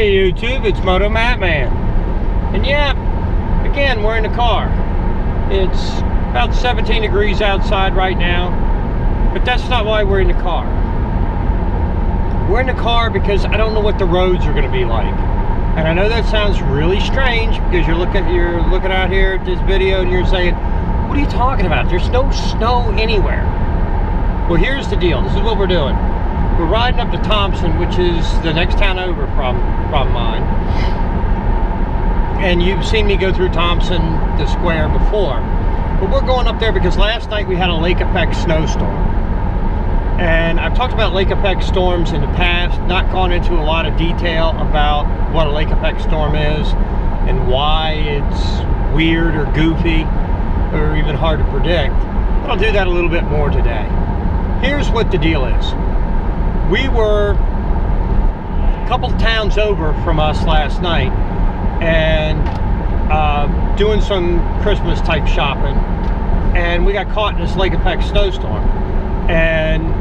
Hey YouTube, it's motomattman. And yeah, again, we're in the car. It's about 17 degrees outside right now, but that's not why we're in the car. We're in the car because I don't know what the roads are going to be like. And I know that sounds really strange because you're looking out here at this video and you're saying, what are you talking about? There's no snow anywhere. Well, here's the deal. This is what we're doing. We're riding up to Thompson, which is the next town over from mine. And you've seen me go through Thompson, the square, before. But we're going up there because last night we had a lake effect snowstorm. And I've talked about lake effect storms in the past, not gone into a lot of detail about what a lake effect storm is and why it's weird or goofy or even hard to predict. But I'll do that a little bit more today. Here's what the deal is. We were a couple towns over from us last night and doing some Christmas type shopping, and we got caught in this lake effect snowstorm. And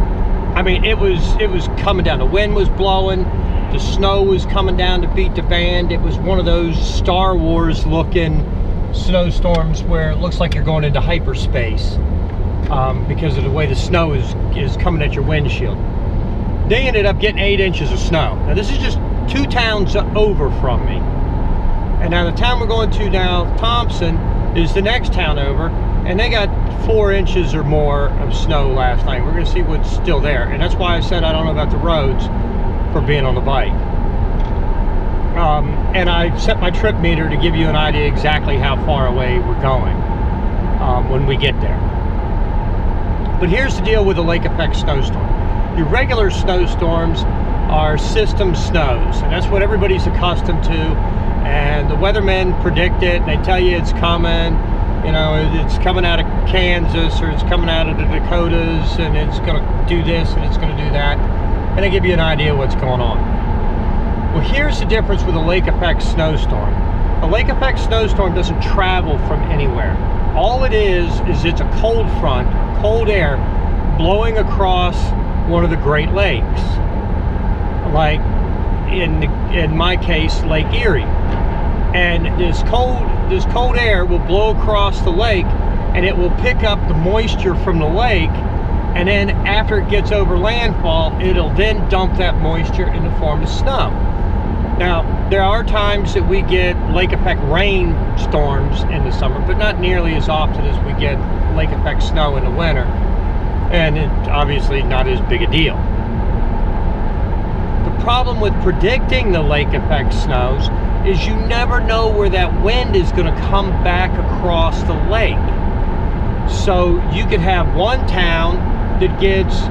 I mean, it was coming down. The wind was blowing, the snow was coming down to beat the band. It was one of those Star Wars looking snowstorms where it looks like you're going into hyperspace because of the way the snow is coming at your windshield. They ended up getting 8 inches of snow. Now this is just 2 towns over from me. And now the town we're going to now, Thompson, is the next town over, and they got 4 inches or more of snow last night. We're gonna see what's still there. And that's why I said I don't know about the roads for being on the bike. And I set my trip meter to give you an idea exactly how far away we're going when we get there. But here's the deal with a lake effect snowstorm. Your regular snowstorms are system snows, and that's what everybody's accustomed to. And the weathermen predict it, and they tell you it's coming. You know, it's coming out of Kansas, or it's coming out of the Dakotas, and it's going to do this, and it's going to do that. And they give you an idea what's going on. Well, here's the difference with a lake effect snowstorm. A lake effect snowstorm doesn't travel from anywhere. All it is it's a cold front, cold air, blowing across one of the Great Lakes, like in my case, Lake Erie. And this cold air will blow across the lake, and it will pick up the moisture from the lake, and then after it gets over landfall, it'll then dump that moisture in the form of snow. Now, there are times that we get lake effect rain storms in the summer, but not nearly as often as we get lake effect snow in the winter. And it's obviously not as big a deal. The problem with predicting the lake effect snows is you never know where that wind is going to come back across the lake. So you could have one town that gets,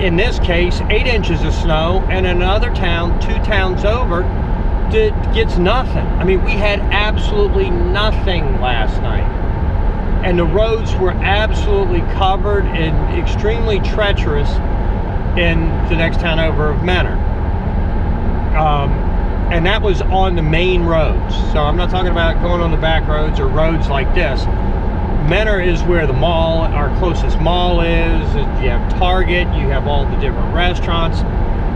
in this case, 8 inches of snow, and another town, 2 towns over, that gets nothing. I mean, we had absolutely nothing last night. And the roads were absolutely covered and extremely treacherous in the next town over of Menor. And that was on the main roads. So I'm not talking about going on the back roads or roads like this. Menor is where the mall, our closest mall is. You have Target, you have all the different restaurants.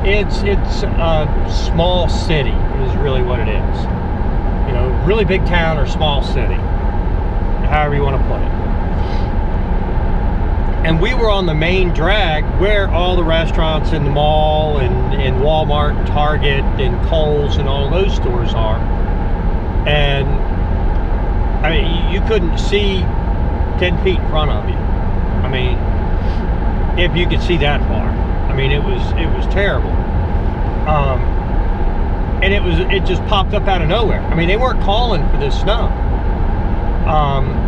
It's a small city is really what it is. You know, really big town or small city, however you want to put it. And we were on the main drag where all the restaurants in the mall and Walmart and Target and Kohl's and all those stores are. And I mean, you couldn't see 10 feet in front of you. I mean, if you could see that far. I mean, it was terrible. And it just popped up out of nowhere. I mean, they weren't calling for this snow.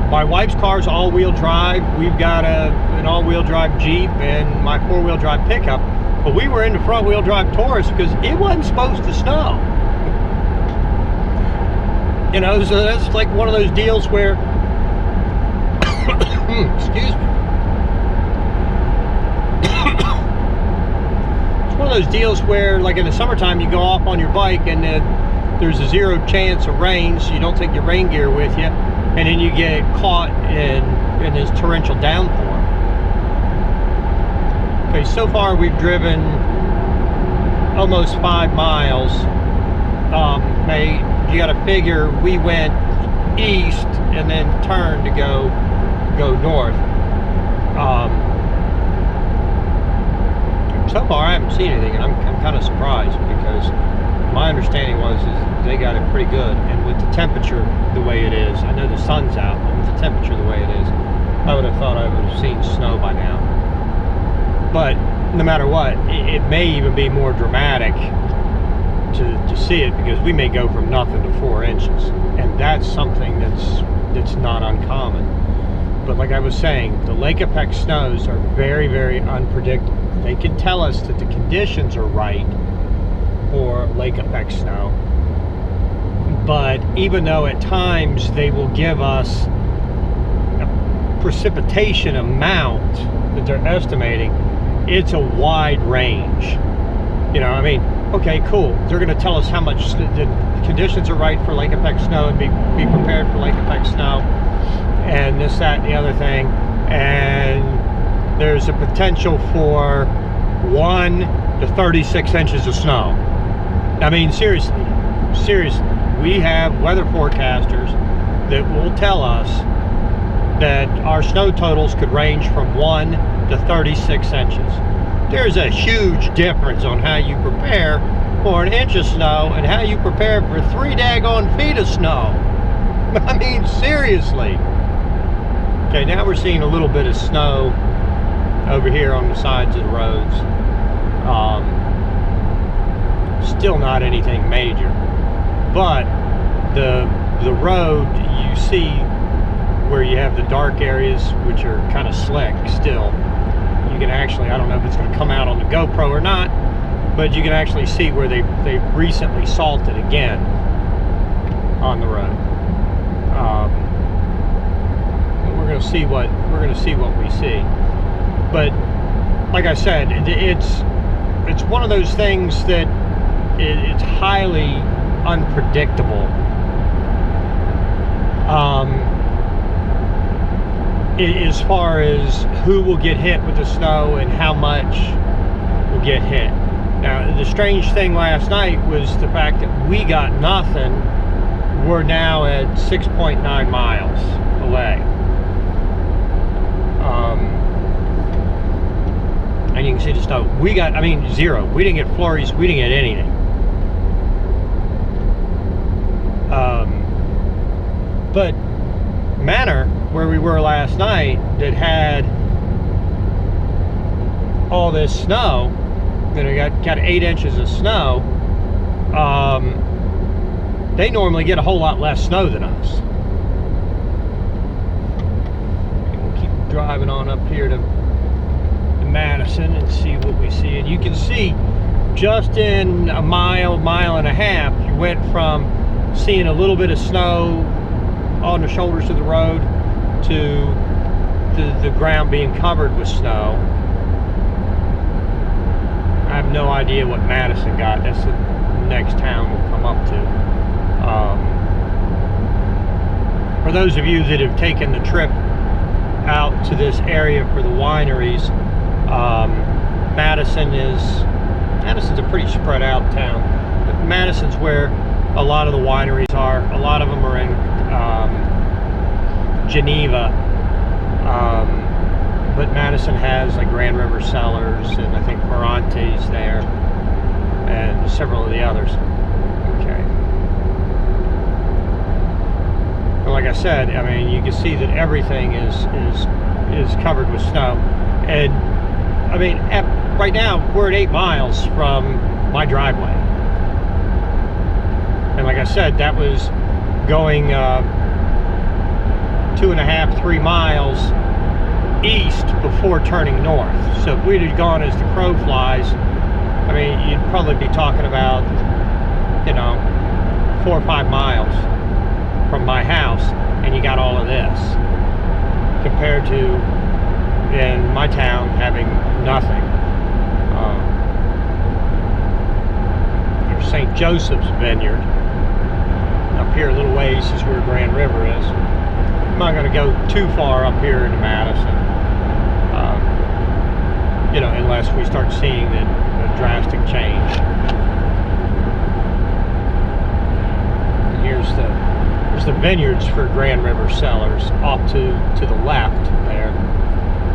My wife's car's all-wheel drive. We've got an all-wheel drive Jeep and my 4-wheel drive pickup. But we were in the front-wheel drive Taurus because it wasn't supposed to snow. You know, so that's like one of those deals where, excuse me. It's one of those deals where, like in the summertime, you go off on your bike and there's a 0 chance of rain, so you don't take your rain gear with you. And then you get caught in this torrential downpour. Okay, so far we've driven almost 5 miles you got to figure we went east and then turned to go north. So far I haven't seen anything, and I'm kind of surprised, because my understanding was is they got it pretty good, and with the temperature the way it is, I know the sun's out, but with the temperature the way it is, I would have thought I would have seen snow by now. But no matter what, it may even be more dramatic to see it, because we may go from nothing to 4 inches, and that's something that's not uncommon. But like I was saying, the lake effect snows are very, very unpredictable. They can tell us that the conditions are right for lake effect snow, but even though at times they will give us a precipitation amount that they're estimating, it's a wide range. You know, I mean, okay, cool, they're going to tell us how much the conditions are right for lake effect snow, and be prepared for lake effect snow, and this, that, and the other thing, and there's a potential for 1 to 36 inches of snow. I mean, seriously, we have weather forecasters that will tell us that our snow totals could range from 1 to 36 inches. There's a huge difference on how you prepare for 1 inch of snow and how you prepare for 3 daggone feet of snow. I mean, seriously. Okay, now we're seeing a little bit of snow over here on the sides of the roads. Still not anything major, but the road, you see where you have the dark areas, which are kind of slick still. You can actually, I don't know if it's going to come out on the GoPro or not, but you can actually see where they've recently salted again on the road. We're going to see what we see. But like I said, it's one of those things that it's highly unpredictable. As far as who will get hit with the snow and how much will get hit. Now, the strange thing last night was the fact that we got nothing. We're now at 6.9 miles away. And you can see the snow. We got, I mean, 0. We didn't get flurries. We didn't get anything. But Manor, where we were last night, that had all this snow, you know, got 8 inches of snow, they normally get a whole lot less snow than us. We'll keep driving on up here to Madison and see what we see. And you can see just in a mile and a half, you went from seeing a little bit of snow on the shoulders of the road to the ground being covered with snow. I have no idea what Madison got. That's the next town we'll come up to. For those of you that have taken the trip out to this area for the wineries, Madison's a pretty spread out town, but Madison's where a lot of the wineries are. A lot of them are in Geneva, but Madison has like Grand River Cellars, and I think Ferrante's there, and several of the others. Okay. And like I said, I mean, you can see that everything is covered with snow. And I mean, right now we're at 8 miles from my driveway. And like I said, that was going 2.5, 3 miles east before turning north. So if we'd have gone as the crow flies, I mean, you'd probably be talking about, you know, 4 or 5 miles from my house, and you got all of this, compared to in my town having nothing. There's St. Joseph's Vineyard up here a little ways is where Grand River is. I'm not going to go too far up here into Madison, you know, unless we start seeing a drastic change. here's the vineyards for Grand River Cellars off to the left there,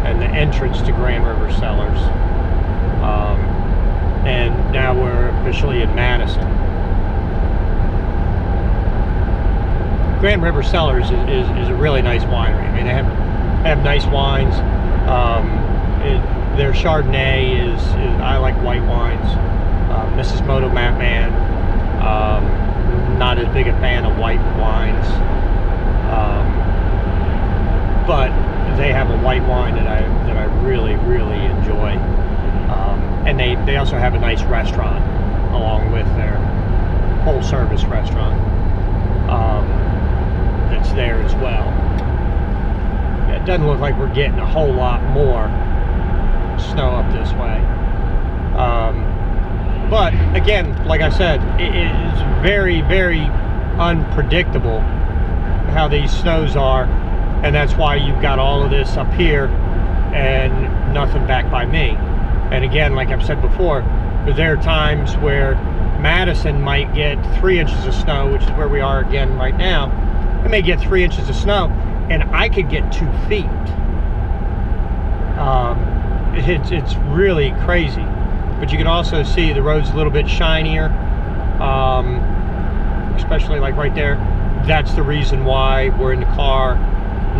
and the entrance to Grand River Cellars. And now we're officially in Madison. Grand River Cellars is a really nice winery. I mean, they have nice wines. Their Chardonnay is I like white wines. Mrs. Motomattman, not as big a fan of white wines, but they have a white wine that I really enjoy. And they also have a nice restaurant along with their full service restaurant that's there as well. It doesn't look like we're getting a whole lot more snow up this way. But again, like I said, it is very unpredictable how these snows are, and that's why you've got all of this up here and nothing back by me. And again, like I've said before, there are times where Madison might get 3 inches of snow, which is where we are again right now. It may get 3 inches of snow, and I could get 2 feet. It's really crazy. But you can also see the road's a little bit shinier, especially like right there. That's the reason why we're in the car,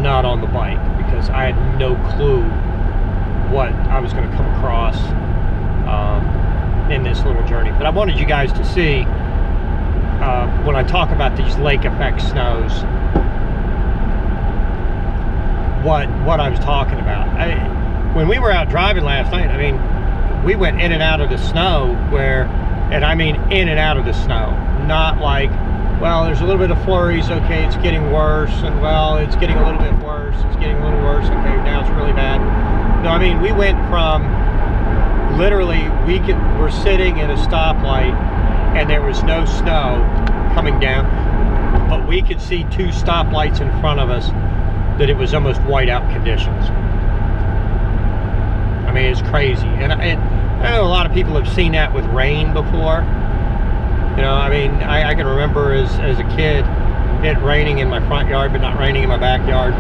not on the bike, because I had no clue what I was going to come across in this little journey. But I wanted you guys to see, when I talk about these lake effect snows, what I was talking about. When we were out driving last night, I mean, we went in and out of the snow and I mean in and out of the snow, not like, well, there's a little bit of flurries, okay, it's getting worse, and well, it's getting a little bit worse, it's getting a little worse, okay, now it's really bad. No, I mean, we went from literally, we're sitting at a stoplight and there was no snow coming down, but we could see 2 stoplights in front of us that it was almost whiteout conditions. I mean, it's crazy. And I know a lot of people have seen that with rain before. You know, I mean, I can remember as a kid it raining in my front yard but not raining in my backyard.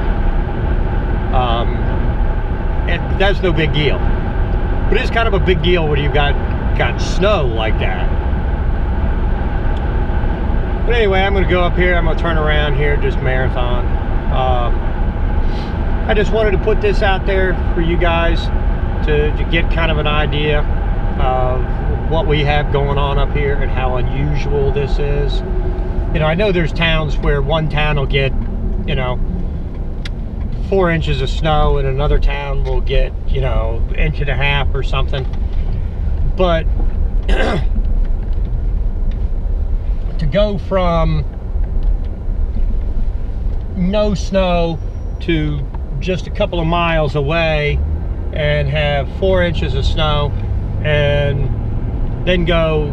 And that's no big deal. But it's kind of a big deal when you've got snow like that. But anyway, I'm going to go up here. I'm going to turn around here, just marathon. I just wanted to put this out there for you guys to get kind of an idea of what we have going on up here and how unusual this is. You know, I know there's towns where one town will get, you know, 4 inches of snow and another town will get, you know, 1.5 inches or something. But to go from no snow to just a couple of miles away and have 4 inches of snow and then go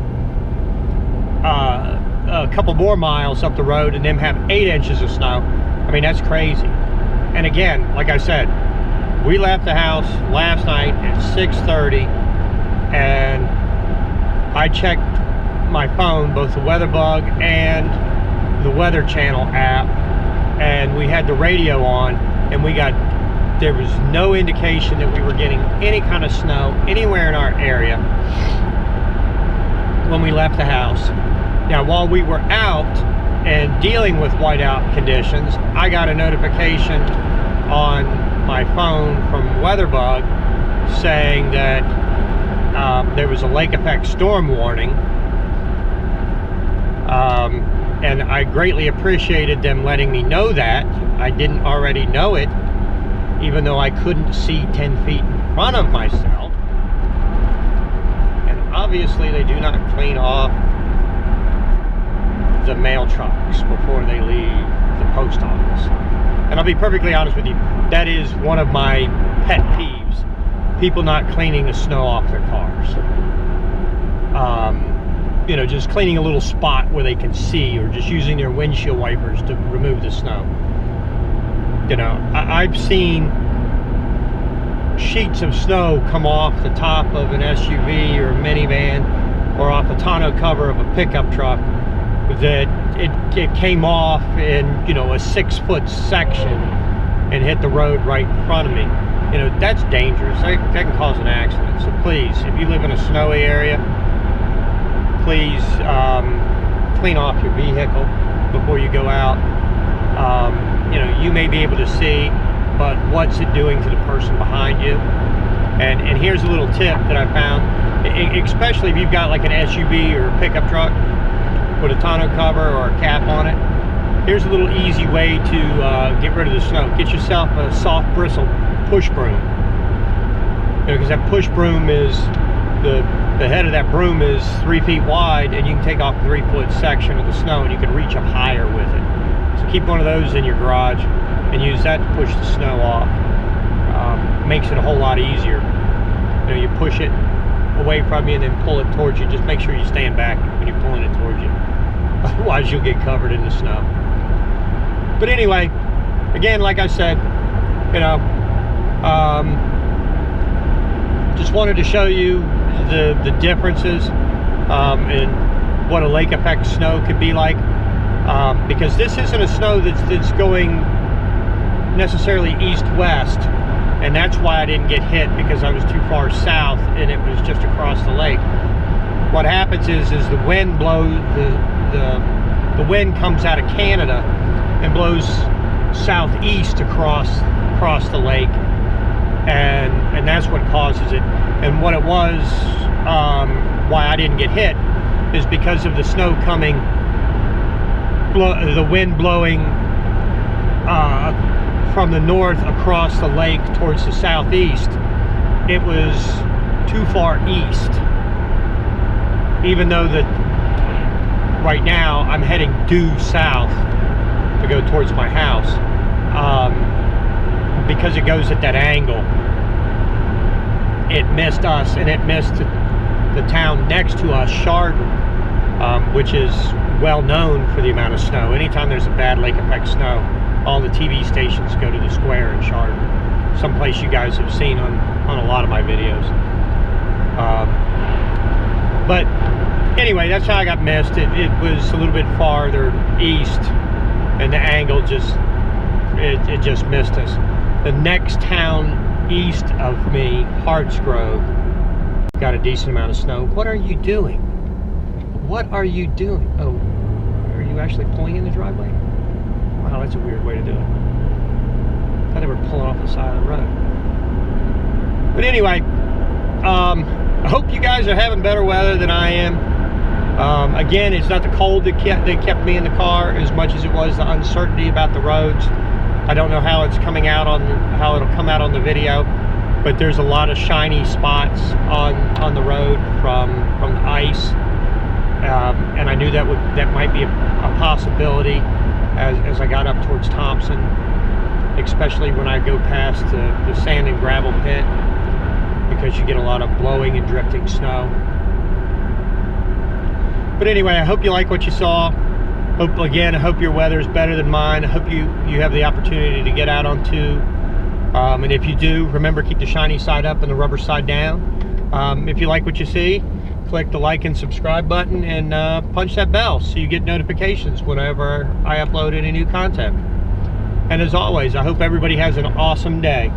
a couple more miles up the road and then have 8 inches of snow, I mean, that's crazy. And again, like I said, we left the house last night at 6:30 and I checked my phone, both the weather bug and the Weather Channel app, and we had the radio on, and there was no indication that we were getting any kind of snow anywhere in our area when we left the house. Now, while we were out and dealing with whiteout conditions, I got a notification on my phone from WeatherBug saying that there was a lake effect storm warning, and I greatly appreciated them letting me know that. I didn't already know it, even though I couldn't see 10 feet in front of myself. And obviously they do not clean off the mail trucks before they leave the post office. And I'll be perfectly honest with you, that is one of my pet peeves. People not cleaning the snow off their cars. You know, just cleaning a little spot where they can see, or just using their windshield wipers to remove the snow. You know, I've seen sheets of snow come off the top of an SUV or a minivan or off the tonneau cover of a pickup truck that it came off in, you know, a 6-foot section and hit the road right in front of me. You know, that's dangerous. That can cause an accident. So please, if you live in a snowy area, please clean off your vehicle before you go out. You know, you may be able to see, but what's it doing to the person behind you? And here's a little tip that I found, especially if you've got like an SUV or a pickup truck with a tonneau cover or a cap on it. Here's a little easy way to get rid of the snow. Get yourself a soft bristle push broom. You know, because that push broom is, the head of that broom is 3 feet wide, and you can take off a 3-foot section of the snow, and you can reach up higher with it. So keep one of those in your garage and use that to push the snow off. Makes it a whole lot easier. You know, you push it away from you and then pull it towards you. Just make sure you stand back when you're pulling it towards you. Otherwise you'll get covered in the snow. But anyway, again, like I said, you know, just wanted to show you the differences in what a lake effect snow could be like, because this isn't a snow that's going necessarily east-west, and that's why I didn't get hit, because I was too far south and it was just across the lake. What happens is the wind blows, the wind comes out of Canada and blows southeast across the lake, and that's what causes it. And what it was, why I didn't get hit, is because of the snow coming, the wind blowing from the north across the lake towards the southeast. It was too far east, even though that right now I'm heading due south to go towards my house, because it goes at that angle. It missed us, and it missed the town next to us, Chardon, which is well known for the amount of snow. Anytime there's a bad lake effect snow, all the TV stations go to the square in Chardon, someplace you guys have seen on a lot of my videos. But anyway, that's how I got missed. It was a little bit farther east, and the angle just missed us. The next town east of me, Hartsgrove, got a decent amount of snow. What are you doing? What are you doing? Oh, are you actually pulling in the driveway? Wow, that's a weird way to do it. I thought they were pulling off the side of the road. But anyway, I hope you guys are having better weather than I am. Again, it's not the cold that kept me in the car as much as it was the uncertainty about the roads. I don't know how it's coming out how it'll come out on the video, but there's a lot of shiny spots on the road from the ice, and I knew that might be a possibility as I got up towards Thompson, especially when I go past the sand and gravel pit, because you get a lot of blowing and drifting snow. But anyway, I hope you like what you saw. I hope your weather is better than mine. I hope you have the opportunity to get out on tube. And if you do, remember, keep the shiny side up and the rubber side down. If you like what you see, click the like and subscribe button, and punch that bell so you get notifications whenever I upload any new content. And as always, I hope everybody has an awesome day.